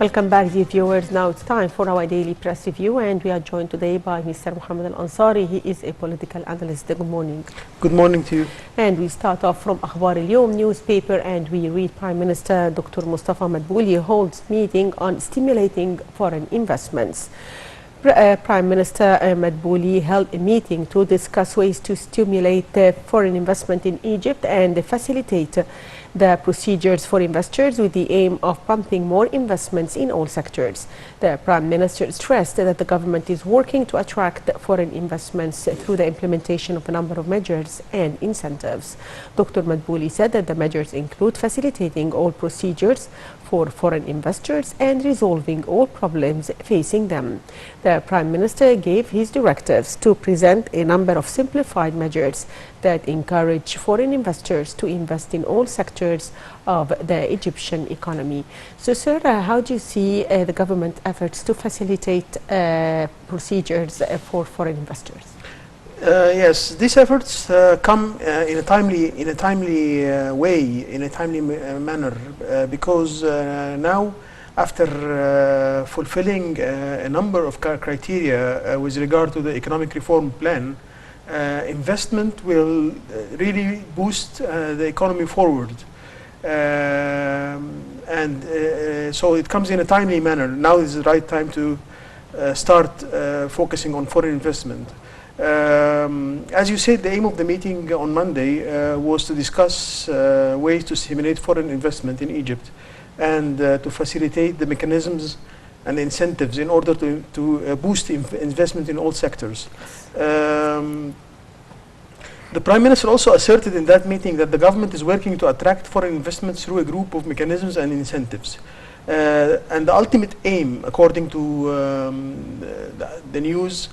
Welcome back, dear viewers. Now it's time for our daily press review, and we are joined today by Mr. Mohamed Ansari. He is a political analyst. Good morning. Good morning to you. And we start off from Akhbar al-Yawm newspaper, and we read Prime Minister Dr. Mustafa Madbouli holds meeting on stimulating foreign investments. Prime Minister Madbouli held a meeting to discuss ways to stimulate foreign investment in Egypt and facilitate the procedures for investors with the aim of pumping more investments in all sectors. The Prime Minister stressed that the government is working to attract foreign investments through the implementation of a number of measures and incentives. Dr. Madbouli said that the measures include facilitating all procedures for foreign investors and resolving all problems facing them. The Prime Minister gave his directives to present a number of simplified measures that encourage foreign investors to invest in all sectors of the Egyptian economy. So, sir, how do you see the government efforts to facilitate procedures for foreign investors? Yes, these efforts come in a timely way, in a timely manner, because now, after fulfilling a number of criteria with regard to the economic reform plan, investment will really boost the economy forward. So it comes in a timely manner. Now is the right time to start focusing on foreign investment. As you said, the aim of the meeting on Monday was to discuss ways to stimulate foreign investment in Egypt and to facilitate the mechanisms and incentives in order to boost investment in all sectors. The Prime Minister also asserted in that meeting that the government is working to attract foreign investments through a group of mechanisms and incentives. And the ultimate aim, according to the news,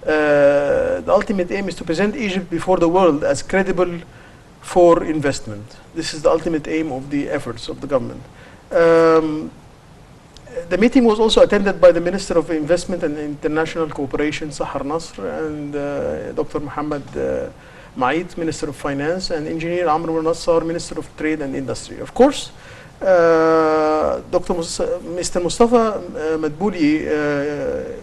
the ultimate aim is to present Egypt before the world as credible for investment. This is the ultimate aim of the efforts of the government. The meeting was also attended by the Minister of Investment and International Cooperation, Sahar Nasr, and Dr. Mohamed, Minister of Finance, and Engineer Amr Nassar, Minister of Trade and Industry. Of course, Mr. Mustafa Madbouli,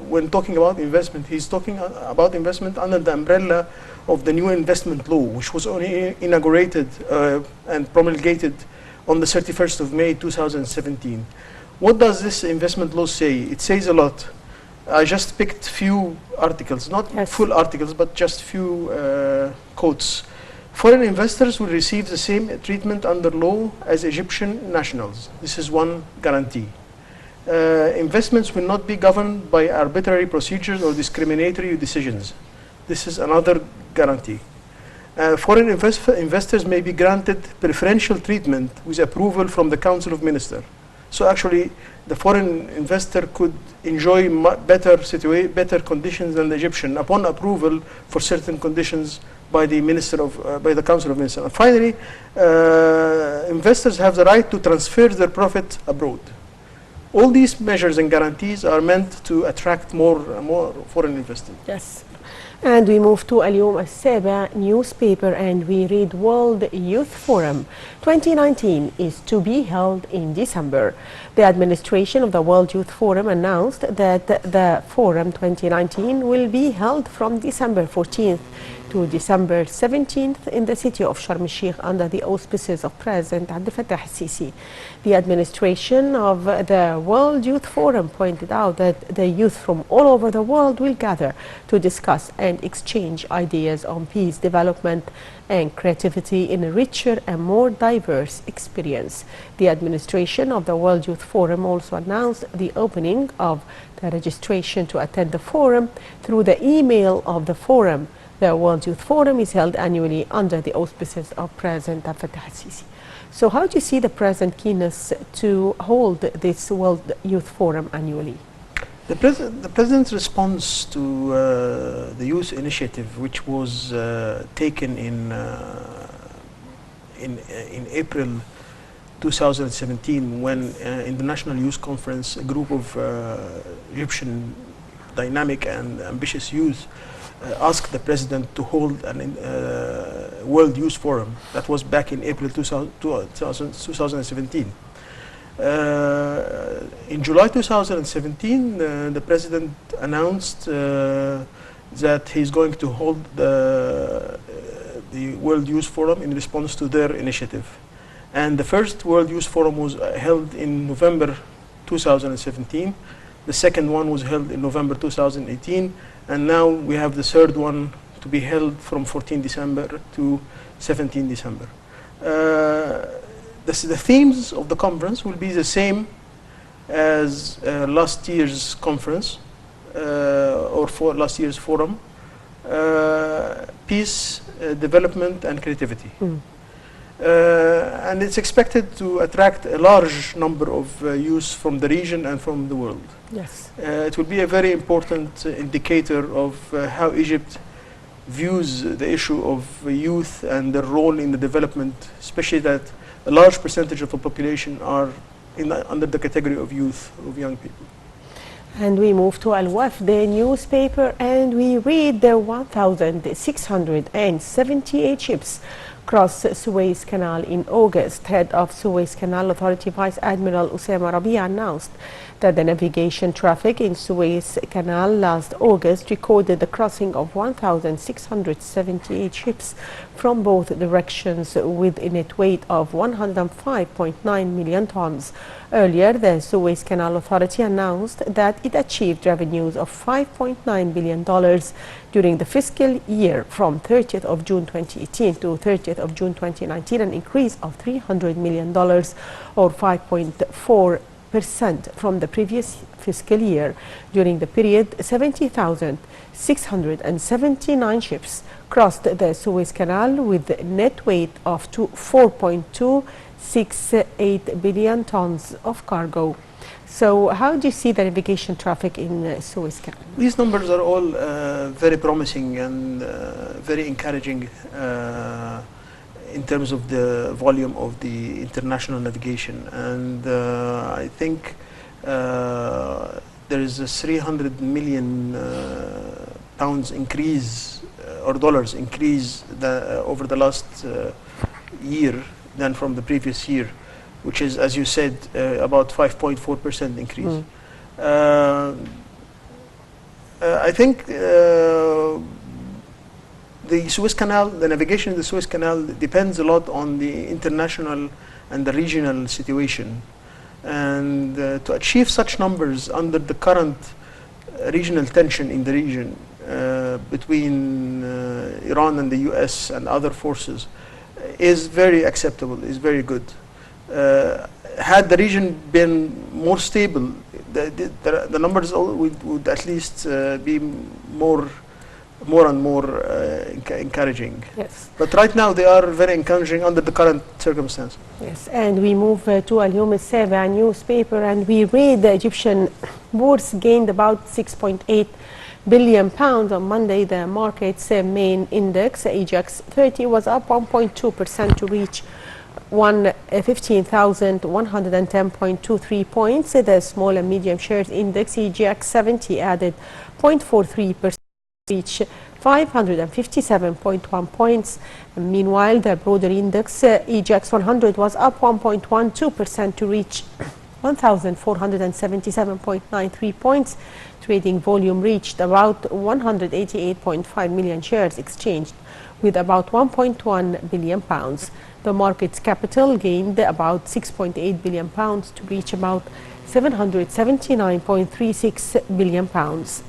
when talking about investment, he's talking about investment under the umbrella of the new investment law, which was only inaugurated and promulgated on the 31st of May 2017. What does this investment law say? It says a lot. I just picked few articles, not full articles, but just few quotes. Foreign investors will receive the same treatment under law as Egyptian nationals. This is one guarantee. Investments will not be governed by arbitrary procedures or discriminatory decisions. This is another guarantee. Foreign investors may be granted preferential treatment with approval from the Council of Ministers. So actually, the foreign investor could enjoy better conditions than the Egyptian upon approval for certain conditions by the by the Council of Ministers. And finally, investors have the right to transfer their profit abroad. All these measures and guarantees are meant to attract more foreign investors. Yes. And we move to Al-Yawm Al-Saba newspaper, and we read World Youth Forum 2019 is to be held in December. The administration of the World Youth Forum announced that the Forum 2019 will be held from December 14th to December 17th in the city of Sharm el-Sheikh under the auspices of President Abdel Fattah al-Sisi. The administration of the World Youth Forum pointed out that the youth from all over the world will gather to discuss and exchange ideas on peace, development, and creativity in a richer and more diverse experience. The administration of the World Youth Forum also announced the opening of the registration to attend the forum through the email of the forum. The World Youth Forum is held annually under the auspices of President Abdel Fattah al-Sisi. So how do you see the present keenness to hold this World Youth Forum annually? The President's response to the youth initiative, which was taken in April 2017, when in the National Youth Conference, a group of Egyptian dynamic and ambitious youth asked the President to hold a World Youth Forum. That was back in April 2017. In July 2017, the president announced that he's going to hold the World Youth Forum in response to their initiative. And the first World Youth Forum was held in November 2017. The second one was held in November 2018. And now we have the third one to be held from 14 December to 17 December. The themes of the conference will be the same as last year's conference or for last year's forum: peace, development, and creativity. And it's expected to attract a large number of youth from the region and from the world. Yes. It will be a very important indicator of how Egypt views the issue of youth and their role in the development, especially that a large percentage of the population are under the category of youth, of young people. And we move to Al-Wafd, the newspaper, and we read the 1,678 ships crossed Suez Canal in August. Head of Suez Canal Authority Vice Admiral Osama Rabia announced that the navigation traffic in Suez Canal last August recorded the crossing of 1,678 ships from both directions with a net weight of 105.9 million tons. Earlier, the Suez Canal Authority announced that it achieved revenues of $5.9 billion during the fiscal year from 30th of June 2018 to 30th of June 2019, an increase of $300 million or 5.4% from the previous fiscal year. During the period, 70,679 ships crossed the Suez Canal with a net weight of 4.268 billion tons of cargo. So how do you see the navigation traffic in Suez Canal? These numbers are all very promising and very encouraging in terms of the volume of the international navigation. And I think there is a 300 million pounds increase or dollars increase over the last year than from the previous year, which is, as you said, about 5.4% increase. I think the Suez Canal, the navigation in the Suez Canal depends a lot on the international and the regional situation. And to achieve such numbers under the current regional tension in the region between Iran and the US and other forces is very acceptable, is very good. Had the region been more stable, the numbers would at least be more and more encouraging. Yes. But right now they are very encouraging under the current circumstances. Yes, and we move to Al-Yawm Al-Saba newspaper, and we read the Egyptian bourse gained about 6.8 billion pounds on Monday. The market's main index, AJAX 30, was up 1.2% to reach 15,110.23 points. The small and medium shares index, EGX 70, added 0.43% to reach 557.1 points. And meanwhile, the broader index, EGX 100, was up 1.12% to reach 1,477.93 points. Trading volume reached about 188.5 million shares exchanged, with about 1.1 billion pounds. The market's capital gained about 6.8 billion pounds to reach about 779.36 billion pounds.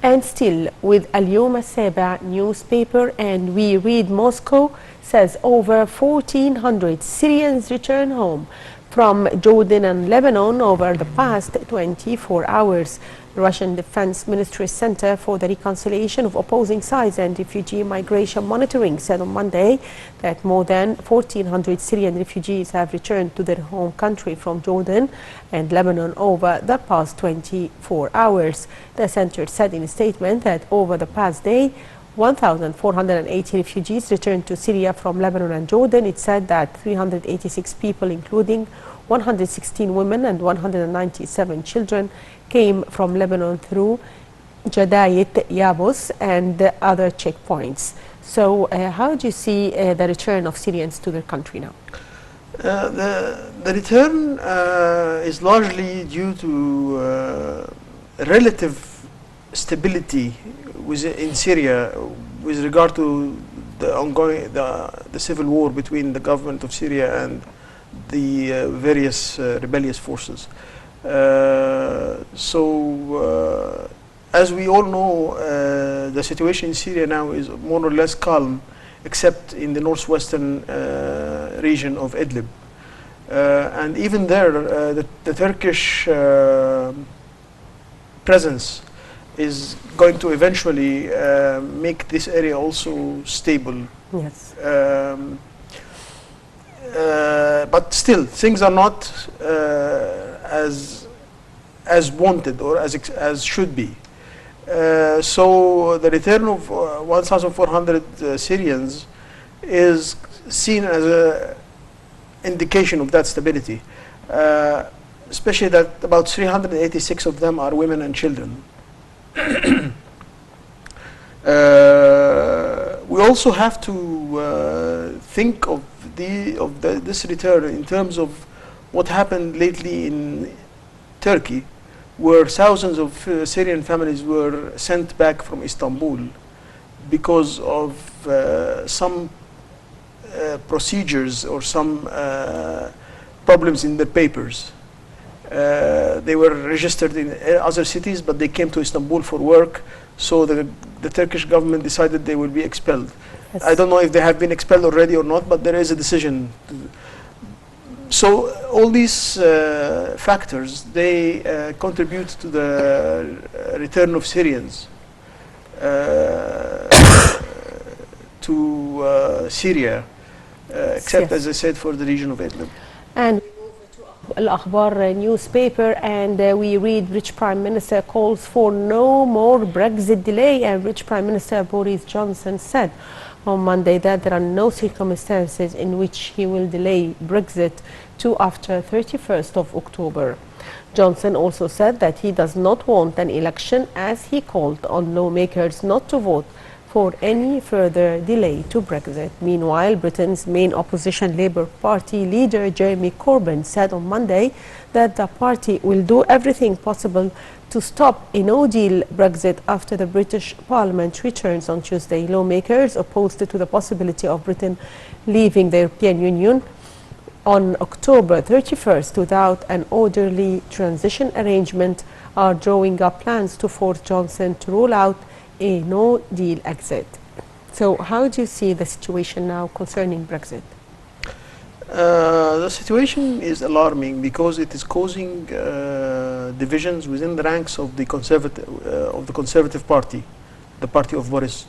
And still with Al-Yawm Al-Saba newspaper, and we read Moscow says over 1,400 Syrians return home from Jordan and Lebanon over the past 24 hours. The Russian Defense Ministry's Center for the Reconciliation of Opposing Sides and Refugee Migration Monitoring said on Monday that more than 1,400 Syrian refugees have returned to their home country from Jordan and Lebanon over the past 24 hours. The center said in a statement that over the past day, 1,480 refugees returned to Syria from Lebanon and Jordan. It said that 386 people, including 116 women and 197 children, came from Lebanon through Jadayit, Yabus, and other checkpoints. So how do you see the return of Syrians to their country now? The return is largely due to relative stability in Syria with regard to the ongoing the civil war between the government of Syria and the various rebellious forces. As we all know, the situation in Syria now is more or less calm, except in the northwestern region of Idlib. And even there, the Turkish presence is going to eventually make this area also stable. Yes. But still, things are not as wanted or as should be. So the return of 1,400 Syrians is seen as an indication of that stability, especially that about 386 of them are women and children. We also have to think of this return in terms of what happened lately in Turkey, where thousands of Syrian families were sent back from Istanbul because of some procedures or some problems in their papers. They were registered in other cities, but they came to Istanbul for work, so the Turkish government decided they will be expelled. Yes. I don't know if they have been expelled already or not, but there is a decision. So all these factors, they contribute to the return of Syrians to Syria, except, as I said, for the region of Idlib. And Al-Akhbar newspaper, and we read rich Prime Minister calls for no more Brexit delay, and rich Prime Minister Boris Johnson said on Monday that there are no circumstances in which he will delay Brexit to after 31st of October. Johnson also said that he does not want an election, as he called on lawmakers not to vote for any further delay to Brexit. Meanwhile, Britain's main opposition Labour Party leader Jeremy Corbyn said on Monday that the party will do everything possible to stop a no-deal Brexit after the British Parliament returns on Tuesday. Lawmakers opposed to the possibility of Britain leaving the European Union on October 31st without an orderly transition arrangement are drawing up plans to force Johnson to rule out a no-deal exit. So how do you see the situation now concerning Brexit? The situation is alarming because it is causing divisions within the ranks of the Conservative Party, the party of Boris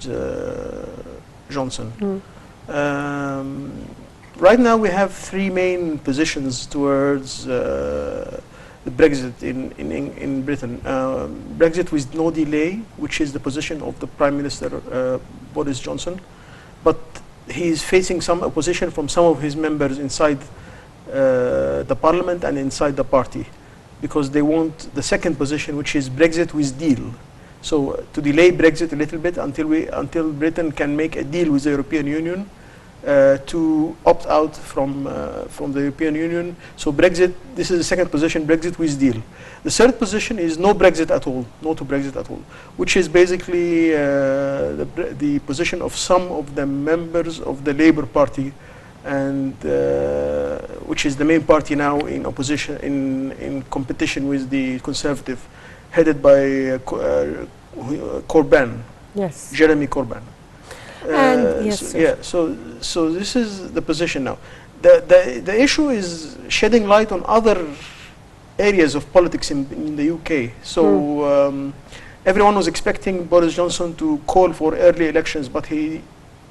Johnson. Right now we have three main positions towards the Brexit in Britain. Brexit with no delay, which is the position of the Prime Minister Boris Johnson, but he is facing some opposition from some of his members inside the Parliament and inside the party, because they want the second position, which is Brexit with deal. So to delay Brexit a little bit until Britain can make a deal with the European Union to opt out from the European Union. So Brexit, this is the second position, Brexit with deal. The third position is no Brexit at all, no to Brexit at all, which is basically the position of some of the members of the Labour Party, and which is the main party now in opposition, in competition with the Conservative, headed by Corbyn. Yes. Jeremy Corbyn. And yes, so this is the position now. The issue is shedding light on other areas of politics in the UK. So everyone was expecting Boris Johnson to call for early elections, but he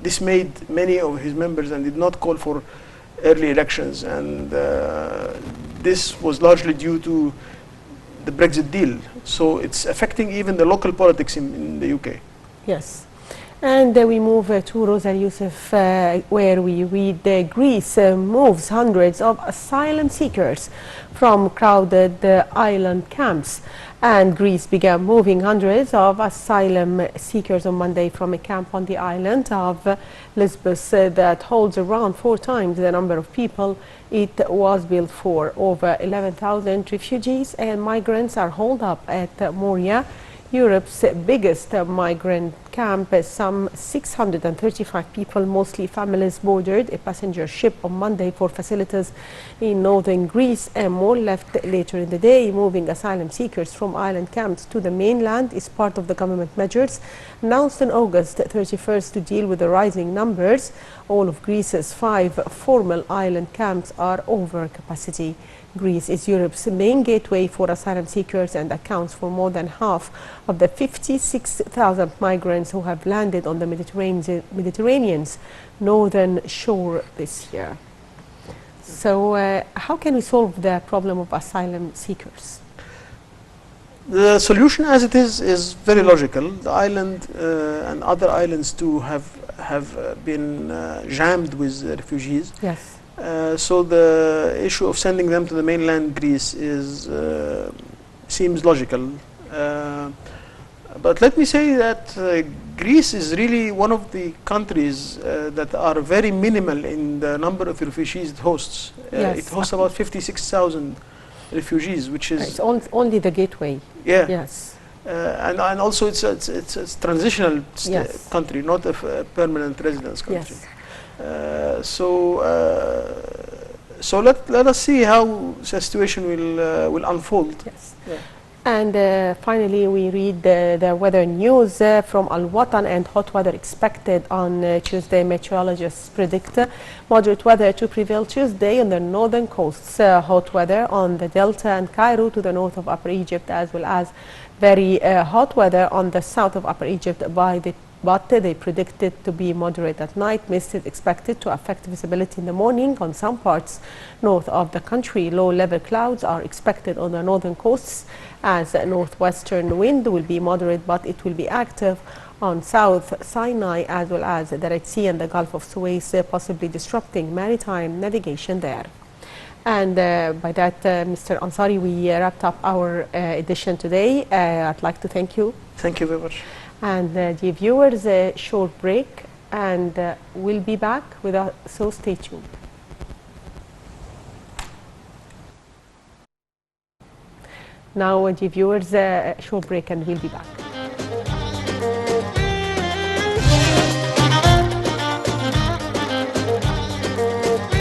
dismayed many of his members and did not call for early elections, and this was largely due to the Brexit deal. So it's affecting even the local politics in the UK. Yes. And we move to Rosa Youssef, where we read Greece moves hundreds of asylum seekers from crowded island camps. And Greece began moving hundreds of asylum seekers on Monday from a camp on the island of Lesbos that holds around 4 times the number of people it was built for. Over 11,000 refugees and migrants are holed up at Moria, Europe's biggest migrant camp. Some 635 people, mostly families, boarded a passenger ship on Monday for facilities in northern Greece, and more left later in the day. Moving asylum seekers from island camps to the mainland is part of the government measures announced on August 31st to deal with the rising numbers. All of Greece's 5 formal island camps are over capacity. Greece is Europe's main gateway for asylum seekers and accounts for more than half of the 56,000 migrants who have landed on the Mediterranean's northern shore this year. So how can we solve the problem of asylum seekers? The solution as it is very logical. The island and other islands too have been jammed with refugees. Yes. So the issue of sending them to the mainland Greece seems logical. But let me say that Greece is really one of the countries that are very minimal in the number of refugees it hosts. Yes. It hosts about 56,000 refugees, which is... It's only the gateway. Yeah. Yes. And also it's a transitional Yes. country, not a permanent residence country. Yes. So let us see how the situation will unfold. Yes. Yeah. And finally, we read the weather news from Al Watan, and hot weather expected on Tuesday. Meteorologists predict moderate weather to prevail Tuesday on the northern coasts. Hot weather on the Delta and Cairo to the north of Upper Egypt, as well as very hot weather on the south of Upper Egypt but they predict it to be moderate at night. Mist is expected to affect visibility in the morning on some parts north of the country. Low-level clouds are expected on the northern coasts, as northwestern wind will be moderate, but it will be active on South Sinai as well as the Red Sea and the Gulf of Suez, possibly disrupting maritime navigation there. And by that, Mr. Ansari, we wrapped up our edition today. I'd like to thank you. Thank you very much. And the viewers, a short break, and we'll be back with us, so stay tuned. Now, the viewers, a short break, and we'll be back.